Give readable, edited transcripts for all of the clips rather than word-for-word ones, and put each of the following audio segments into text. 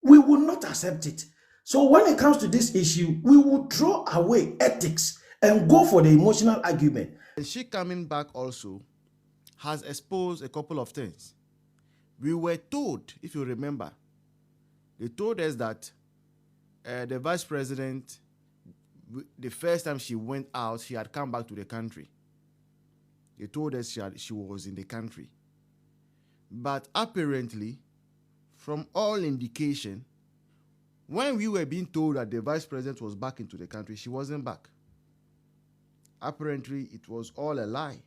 We will not accept it. So when it comes to this issue, we will throw away ethics and go for the emotional argument. And she coming back also has exposed a couple of things. We were told, if you remember, they told us that the vice president, the first time she went out, she had come back to the country. They told us she was in the country. But apparently, from all indication, when we were being told that the vice president was back into the country, she wasn't back. Apparently, it was all a lie.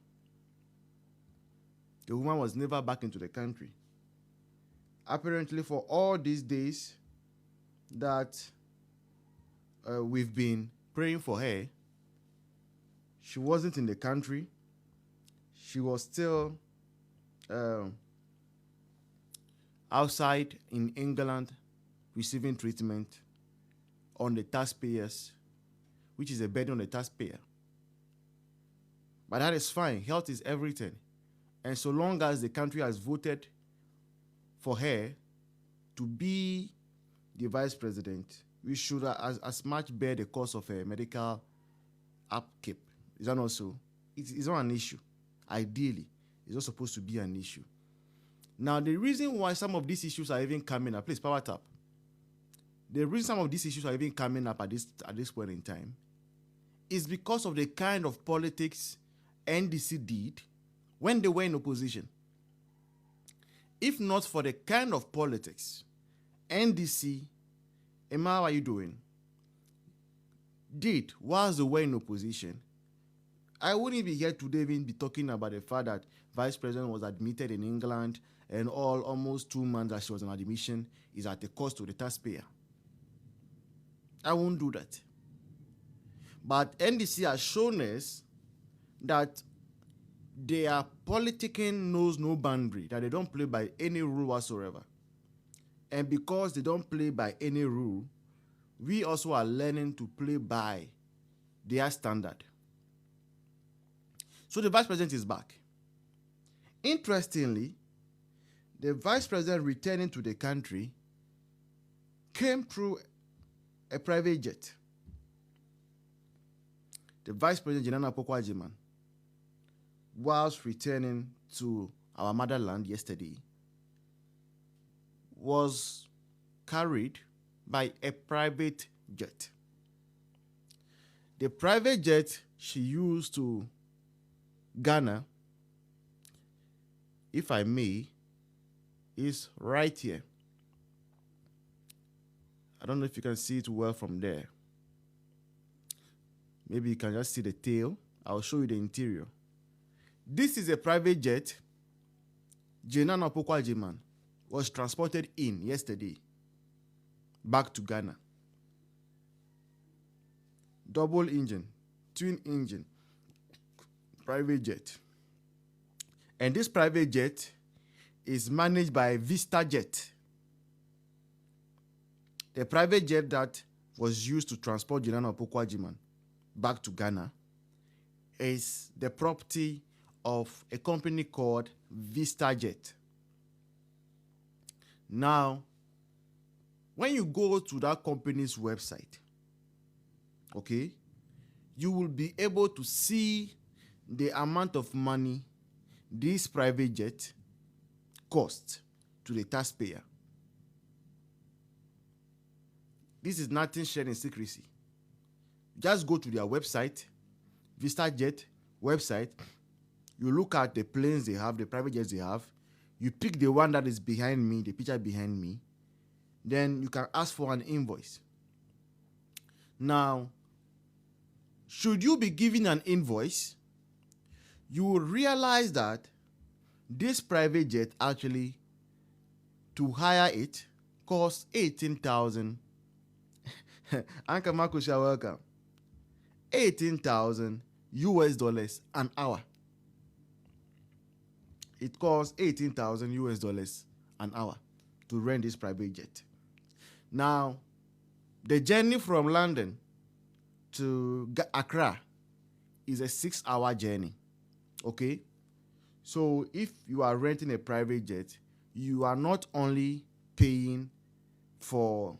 The woman was never back into the country. Apparently, for all these days that we've been praying for her, she wasn't in the country. She was still outside in England receiving treatment on the taxpayers, which is a burden on the taxpayer. But that is fine. Health is everything. And so long as the country has voted for her to be the vice president, we should as much bear the cost of a medical upkeep. Is that not so? It's not an issue. Ideally, it's not supposed to be an issue. Now, the reason why some of these issues are even coming up, please power tap. The reason some of these issues are even coming up at this point in time is because of the kind of politics NDC did when they were in opposition. If not for the kind of politics NDC, Emma, how are you doing, did whilst they were in opposition, I wouldn't be here today even be talking about the fact that Vice President was admitted in England and almost 2 months that she was on admission is at a cost to the taxpayer. I won't do that. But NDC has shown us that their politicking knows no boundary, that they don't play by any rule whatsoever. And because they don't play by any rule, we also are learning to play by their standard. So the vice president is back. Interestingly, the vice president returning to the country came through a private jet. The vice president, Akufo Addo, whilst returning to our motherland yesterday, was carried by a private jet. The private jet she used to Ghana, if I may, is right here. I don't know if you can see it well from there. Maybe you can just see the tail. I'll show you the interior. This is a private jet Akufo Addo was transported in yesterday back to Ghana. Double engine, twin engine, private jet. And this private jet is managed by Vista Jet. The private jet that was used to transport Akufo Addo back to Ghana is the property of a company called Vista Jet. Now, when you go to that company's website, okay, you will be able to see the amount of money this private jet costs to the taxpayer. This is nothing shared in secrecy. Just go to their website, Vista Jet website. You look at the planes they have, the private jets they have. You pick the one that is behind me, the picture behind me. Then you can ask for an invoice. Now, should you be given an invoice, you will realize that this private jet actually, to hire it, costs 18,000. Uncle Marcus, you're welcome. 18,000 US dollars an hour. It costs 18,000 US dollars an hour to rent this private jet. Now, the journey from London to Accra is a 6-hour journey. Okay? So if you are renting a private jet, you are not only paying for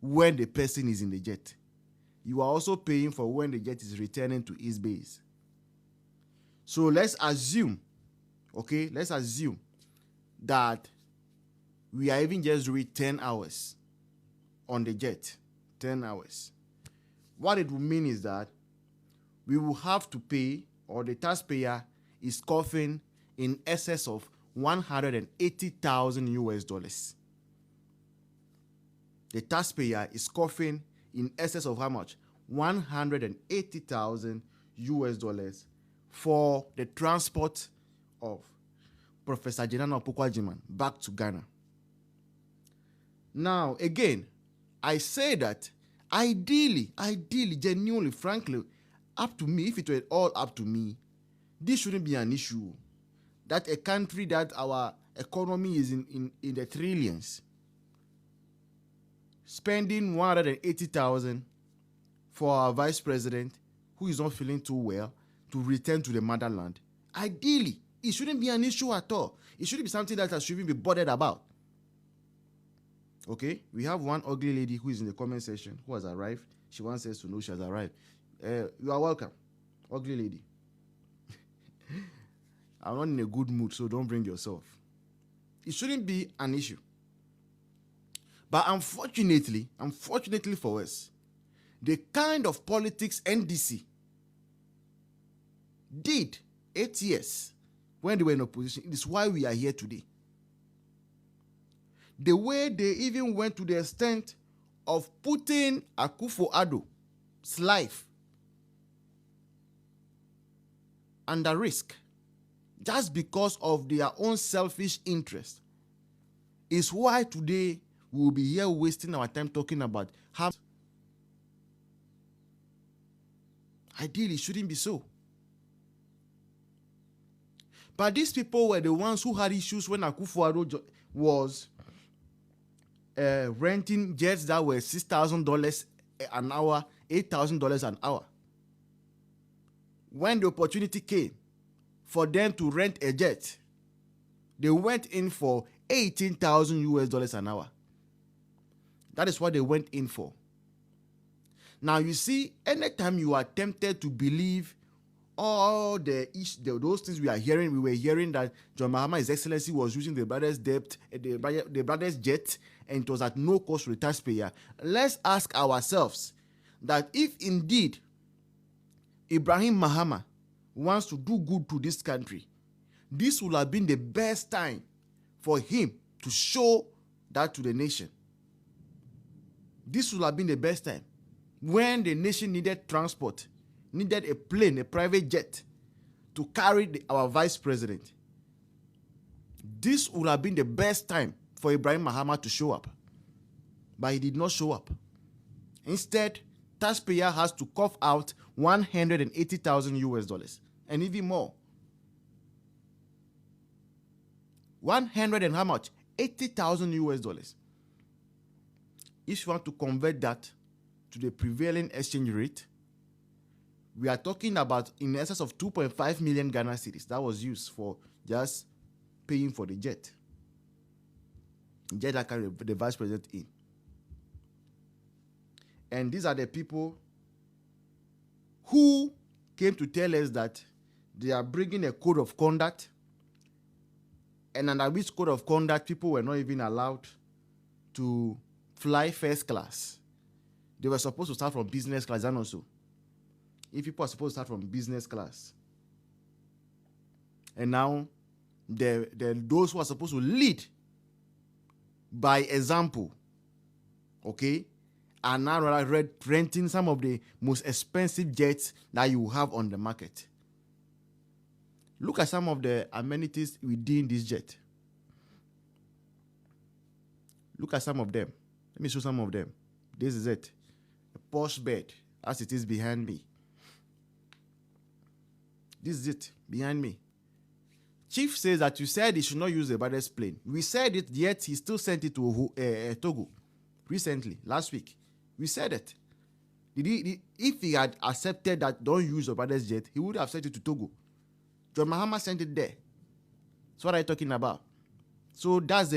when the person is in the jet. You are also paying for when the jet is returning to its base. So let's assume that we are even just doing 10 hours on the jet. 10 hours. What it will mean is that we will have to pay, or the taxpayer is coughing in excess of 180,000 US dollars. The taxpayer is coughing in excess of how much? 180,000 US dollars for the transport of Professor Jenana Opokwajiman back to Ghana. Now, again, I say that ideally, genuinely, frankly, up to me, if it were all up to me, this shouldn't be an issue. That a country that our economy is in the trillions, spending 180,000 for our vice president, who is not feeling too well, to return to the motherland. Ideally, it shouldn't be an issue at all. It shouldn't be something that I shouldn't be bothered about. Okay, we have one ugly lady who is in the comment section who has arrived. She wants us to know she has arrived. You are welcome, ugly lady. I'm not in a good mood, so don't bring yourself. It shouldn't be an issue. But unfortunately for us, the kind of politics NDC did 8 years when they were in opposition is why we are here today. The way they even went to the extent of putting Akufo Addo's life under risk just because of their own selfish interest is why today we will be here wasting our time talking about how ideally it shouldn't be so. But these people were the ones who had issues when Akufo Addo was renting jets that were $6,000 an hour, $8,000 an hour. When the opportunity came for them to rent a jet, they went in for 18,000 US dollars an hour. That is what they went in for. Now you see, anytime you are tempted to believe all those things we were hearing that John Mahama, His Excellency, was using the brothers' debt, the brothers' jet, and it was at no cost to the taxpayer. Let's ask ourselves that if indeed Ibrahim Mahama wants to do good to this country, this would have been the best time for him to show that to the nation. This would have been the best time when the nation needed transport, needed a plane, a private jet to carry our vice president. This would have been the best time for Ibrahim Mahama to show up. But he did not show up. Instead, taxpayer has to cough out 180,000 US dollars and even more. 100 and how much? 80,000 US dollars. If you want to convert that to the prevailing exchange rate, we are talking about in excess of 2.5 million Ghana cedis that was used for just paying for the jet. Jet that carried the vice president in. And these are the people who came to tell us that they are bringing a code of conduct, and under which code of conduct people were not even allowed to fly first class. They were supposed to start from business class, and also if people are supposed to start from business class, and now those who are supposed to lead by example, okay, are now renting some of the most expensive jets that you have on the market. Look at some of the amenities within this jet. Look at some of them. Let me show some of them. This is it. A posh bed, as it is behind me. This is it, behind me. Chief says that you said he should not use the brothers' plane. We said it, yet he still sent it to Togo recently, last week. We said it. If he had accepted that don't use the brothers' jet, he would have sent it to Togo. John Mahama sent it there. That's what I'm talking about. So that's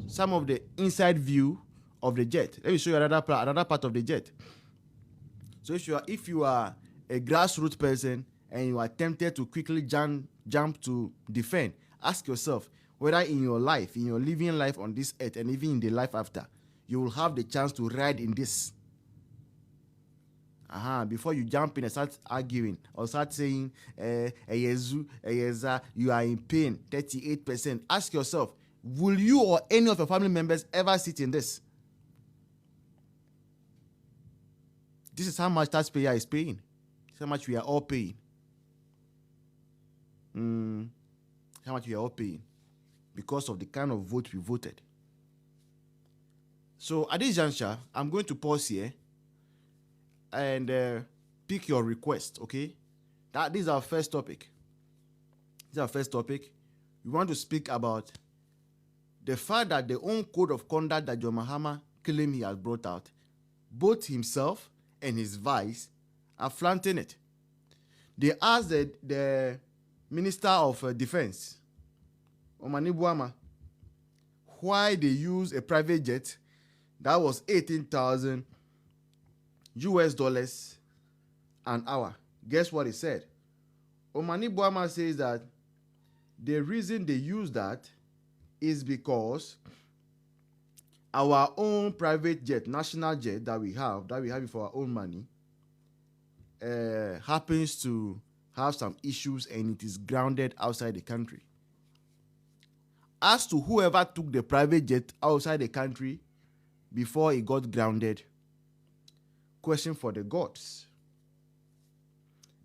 some of the inside view of the jet. Let me show you another part of the jet. So if you are a grassroots person and you are tempted to quickly jump to defend, ask yourself whether in your life, in your living life on this earth, and even in the life after, you will have the chance to ride in this. Before you jump in and start arguing or start saying, you are in pain, 38%. Ask yourself, will you or any of your family members ever sit in this? This is how much taxpayer is paying. This is how much we are all paying. How much we are all paying because of the kind of vote we voted. So at this juncture, I'm going to pause here and pick your request, okay? This is our first topic. We want to speak about the fact that the own code of conduct that John Mahama claimed he has brought out, both himself and his vice are flaunting it. They asked the Minister of Defense, Omani Buama, why they use a private jet that was $18,000 an hour. Guess what he said? Omani Buama says that the reason they use that is because our own private jet, national jet that we have it for our own money, happens to have some issues and it is grounded outside the country. As to whoever took the private jet outside the country before it got grounded, question for the gods.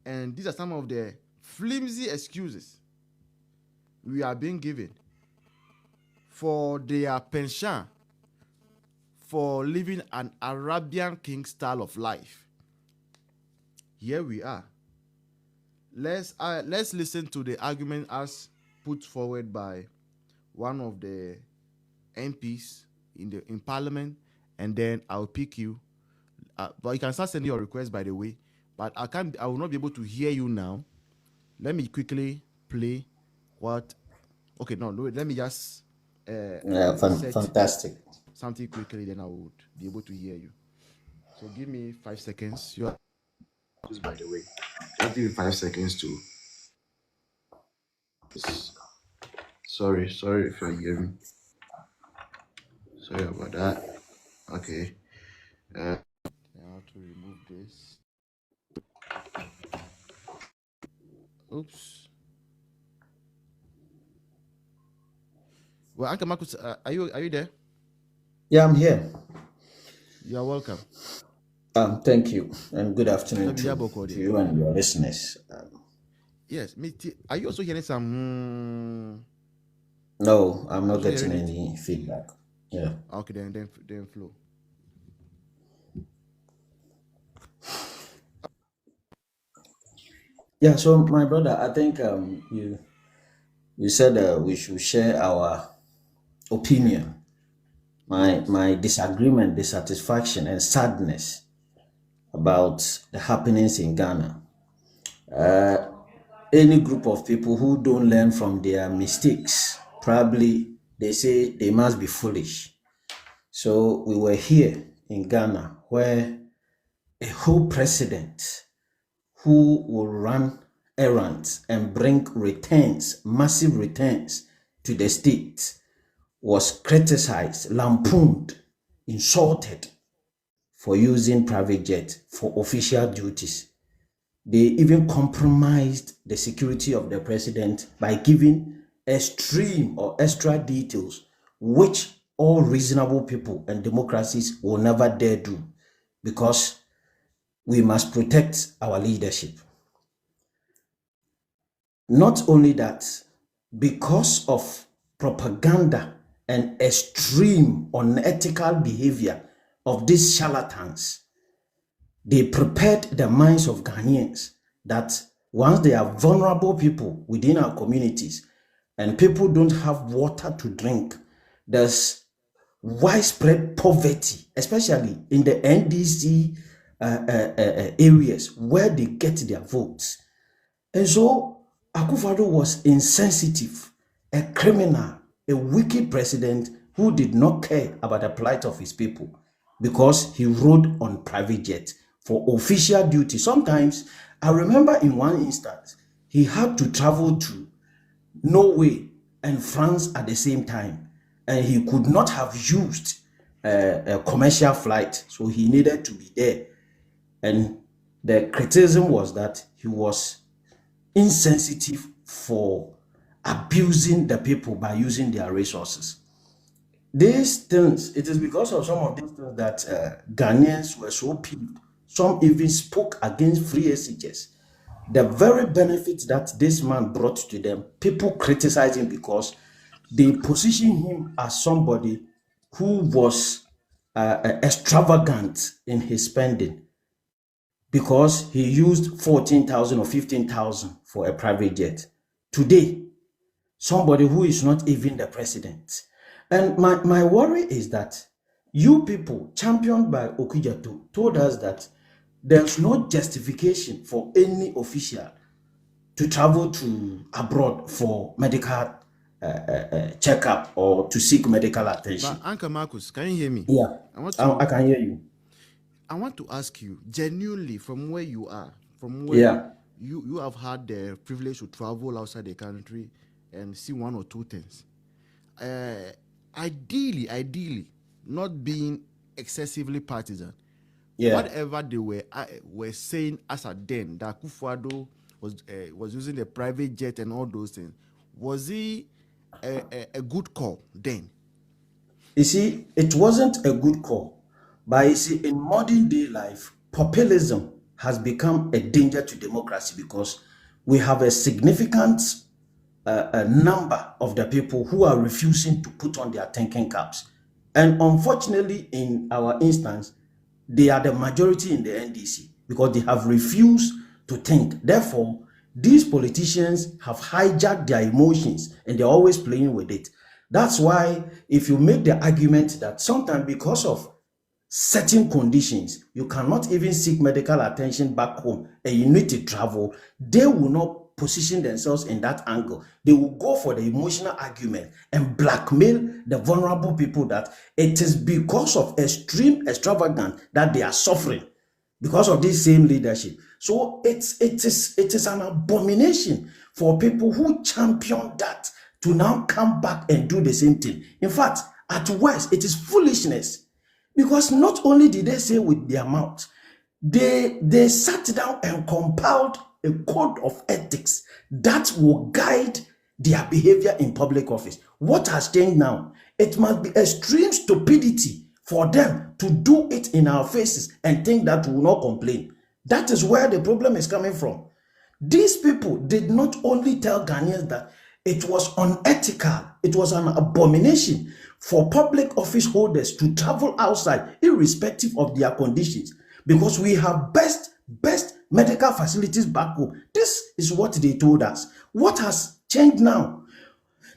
And these are some of the flimsy excuses we are being given for their penchant for living an Arabian king style of life. Here we are. Let's listen to the argument as put forward by one of the MPs in Parliament, and then I'll pick you. But you can start sending your request, by the way. But I will not be able to hear you now. Let me quickly play what. Okay, no, let me just. Fantastic. Something quickly, then I would be able to hear you. So give me 5 seconds. By the way, just give me 5 seconds to. Sorry if you hear me. Sorry about that. Okay. Now to remove this. Oops. Well, Uncle Marcus, are you there? Yeah, I'm here. You are welcome. Thank you, and good afternoon to you and your listeners. Yes, are you also hearing some? No, I'm not getting any feedback. Yeah. Okay, then flow. Yeah. So, my brother, I think you said we should share our opinion, my disagreement, dissatisfaction, and sadness about the happenings in Ghana. Any group of people who don't learn from their mistakes, probably they say they must be foolish. So we were here in Ghana where a whole president who will run errands and bring returns, massive returns to the state, was criticized, lampooned, insulted for using private jet for official duties. They even compromised the security of the president by giving extreme or extra details, which all reasonable people and democracies will never dare do, because we must protect our leadership. Not only that, because of propaganda and extreme unethical behavior of these charlatans, they prepared the minds of Ghanaians that once they are vulnerable people within our communities and people don't have water to drink, there's widespread poverty, especially in the NDC areas where they get their votes. And so Akufo Addo was insensitive, a criminal, a wicked president who did not care about the plight of his people because he rode on private jet for official duty. Sometimes, I remember in one instance, he had to travel to Norway and France at the same time, and he could not have used a commercial flight, so he needed to be there. And the criticism was that he was insensitive for abusing the people by using their resources. These things, it is because of some of these things that Ghanaians were so peeved. Some even spoke against free SHS. The very benefit that this man brought to them, people criticized him because they positioned him as somebody who was extravagant in his spending because he used 14,000 or 15,000 for a private jet. Today, somebody who is not even the president. And my worry is that you people, championed by Okudzeto, told us that there's no justification for any official to travel to abroad for medical checkup or to seek medical attention. But Uncle Marcus, can you hear me? Yeah, I can hear you. I want to ask you genuinely from where you are, from where you have had the privilege to travel outside the country and see one or two things. Ideally, not being excessively partisan. Yeah. Whatever they were saying as a then that Akufo Addo was using the private jet and all those things, was he a good call then? You see, it wasn't a good call. But you see, in modern day life, populism has become a danger to democracy because we have a significant number of the people who are refusing to put on their thinking caps. And unfortunately, in our instance, they are the majority in the NDC because they have refused to think. Therefore, these politicians have hijacked their emotions and they're always playing with it. That's why if you make the argument that sometimes because of certain conditions, you cannot even seek medical attention back home and you need to travel, they will not position themselves in that angle. They will go for the emotional argument and blackmail the vulnerable people that it is because of extreme extravagance that they are suffering because of this same leadership. So it is an abomination for people who champion that to now come back and do the same thing. In fact, at worst, it is foolishness. Because not only did they say with their mouth, they sat down and compiled a code of ethics that will guide their behavior in public office. What has changed now? It must be extreme stupidity for them to do it in our faces and think that we will not complain. That is where the problem is coming from. These people did not only tell Ghanaians that it was unethical, it was an abomination for public office holders to travel outside irrespective of their conditions because we have best medical facilities back home. This is what they told us. What has changed now?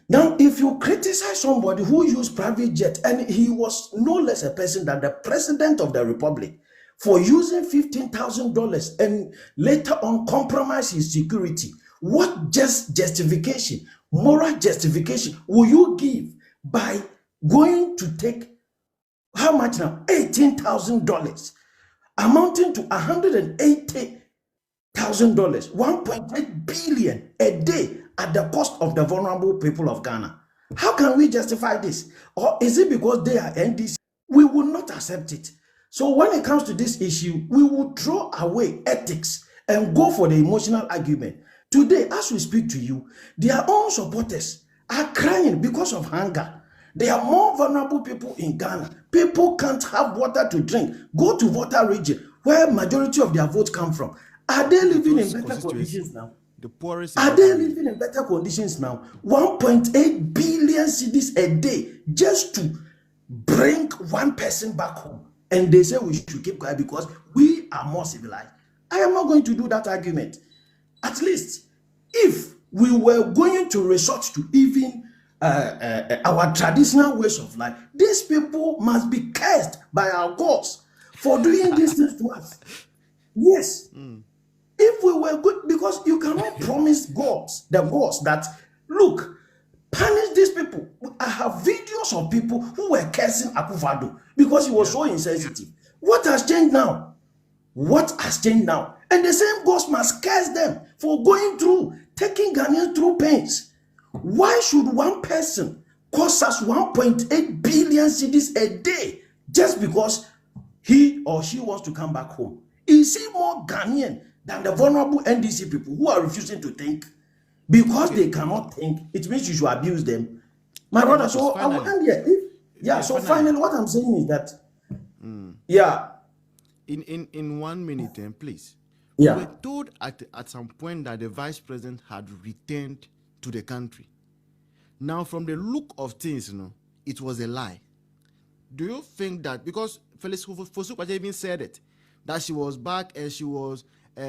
Now, if you criticize somebody who used private jet and he was no less a person than the president of the republic for using $15,000 and later on compromise his security, what justification, moral justification will you give by going to take how much now? $18,000, amounting to $180,000, $1.8 billion a day at the cost of the vulnerable people of Ghana. How can we justify this? Or is it because they are NDC? We will not accept it. So when it comes to this issue, we will throw away ethics and go for the emotional argument. Today, as we speak to you, their own supporters are crying because of hunger. There are more vulnerable people in Ghana. People can't have water to drink. Go to Volta region, where majority of their votes come from. Are they living in better conditions now? The poorest. Are they living in better conditions now? 1.8 billion cedis a day just to bring one person back home. And they say we should keep quiet because we are more civilized. I am not going to do that argument. At least, if we were going to resort to even our traditional ways of life, these people must be cursed by our gods for doing these things to us. Yes. If we were good, because you cannot promise the gods that, look, Punish these people. I have videos of people who were cursing Akufo Addo because he was so insensitive. What has changed now? What has changed now? And the same ghost must curse them for going through, taking Ghanaians through pains. Why should one person cost us 1.8 billion cedis a day just because he or she wants to come back home? Is he more Ghanaian than the vulnerable NDC people who are refusing to think? Because they cannot think, it means you should abuse them. My brother, so I will end here. So finally, what I'm saying is that, In 1 minute, please. Yeah. We were told at some point that the vice president had returned to the country. Now, from the look of things, it was a lie. Do you think that, because Felix Fosu even said it, that she was back and she was, how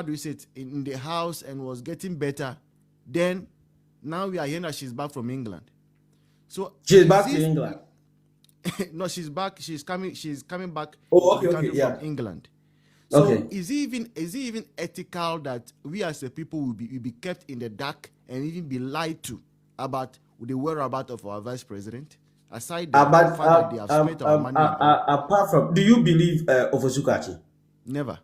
do you say it, in the house and was getting better, then now we are hearing that she's back from England. So she's back to England. No, she's back. She's coming back from England. So is it even ethical that we as a people will be kept in the dark and even be lied to about the whereabouts of our vice president? Aside the fact that they have spent our money. Apart from, do you believe Ofosukachi? Never.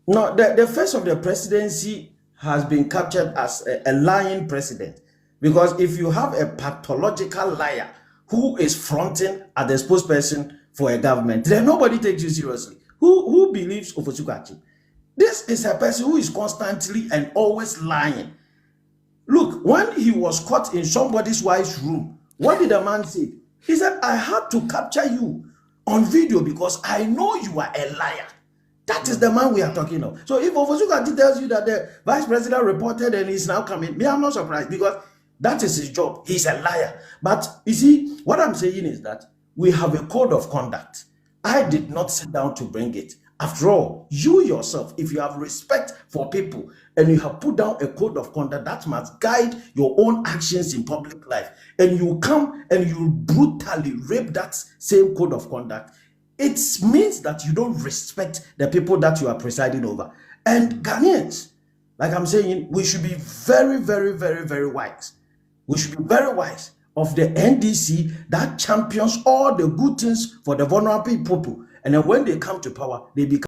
No, the face of the presidency has been captured as a lying president. Because if you have a pathological liar who is fronting as the spokesperson for a government, then nobody takes you seriously. Who believes Ofosukachi? This is a person who is constantly and always lying. Look, when he was caught in somebody's wife's room, what did the man say? He said, I had to capture you on video because I know you are a liar. That is the man we are talking of. So if Ofosukachi tells you that the vice president reported and he's now coming, me, I'm not surprised because that is his job. He's a liar. But you see, what I'm saying is that we have a code of conduct. I did not sit down to bring it. After all, you yourself, if you have respect for people and you have put down a code of conduct that must guide your own actions in public life, and you come and you brutally rape that same code of conduct, it means that you don't respect the people that you are presiding over. And Ghanaians, like I'm saying, we should be very, very, very, very wise. We should be very wise of the NDC that champions all the good things for the vulnerable people. And then when they come to power, they become